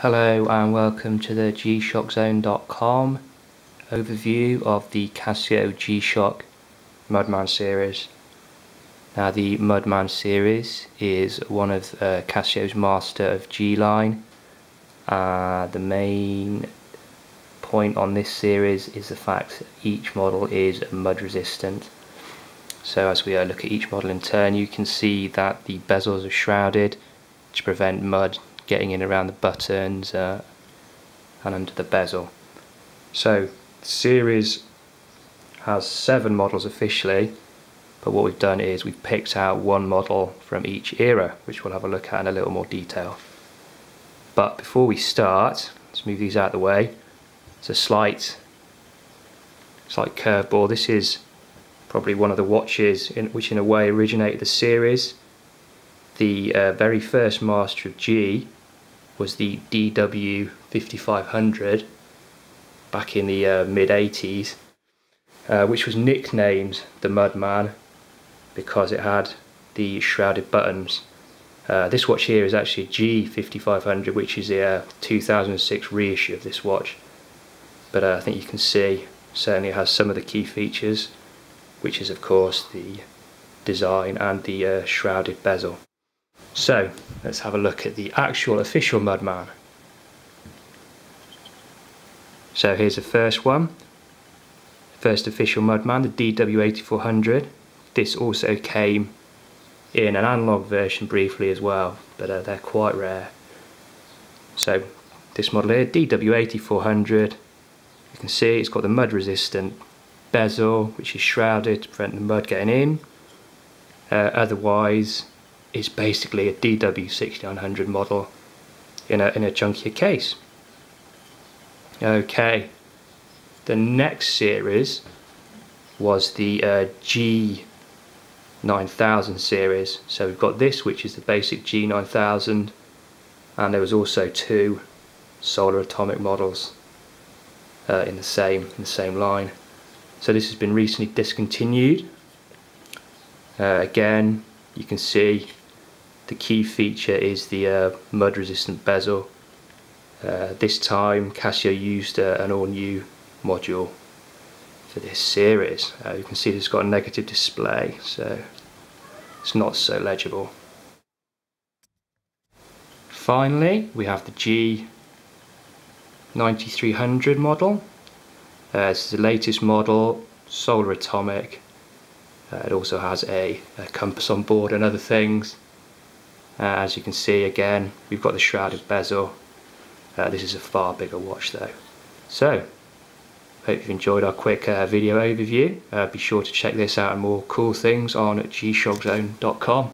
Hello and welcome to the G-Shock overview of the Casio G-Shock Mudman Series. Now the Mudman Series is one of Casio's master of G line. The main point on this series is the fact that each model is mud resistant. So as we look at each model in turn, you can see that the bezels are shrouded to prevent mud getting in around the buttons and under the bezel. So the series has 7 models officially, but what we've done is we've picked out one model from each era, which we'll have a look at in a little more detail. But before we start, let's move these out of the way. It's a slight curveball. This is probably one of the watches which in a way originated the series. The very first master of G was the DW 5500 back in the mid-80s, which was nicknamed the Mudman because it had the shrouded buttons. This watch here is actually a G 5500, which is a 2006 reissue of this watch, but I think you can see certainly it has some of the key features, which is of course the design and the shrouded bezel. So let's have a look at the actual official Mudman. So here's the first one, first official Mudman, the DW8400. This also came in an analog version briefly as well, but they're quite rare. So this model here, DW8400, you can see it's got the mud resistant bezel, which is shrouded to prevent the mud getting in. Otherwise it's basically a DW6900 model in a chunkier case. Okay, the next series was the G9000 series. So we've got this, which is the basic G9000, and there was also 2 solar atomic models in the same line. So this has been recently discontinued. Again, you can see the key feature is the mud resistant bezel. This time Casio used an all new module for this series. You can see it's got a negative display, so it's not so legible. Finally we have the G9300 model. This is the latest model, solar atomic. It also has a compass on board and other things. As you can see, again, we've got the shrouded bezel. This is a far bigger watch though. So, hope you've enjoyed our quick video overview. Be sure to check this out and more cool things on gshockzone.com.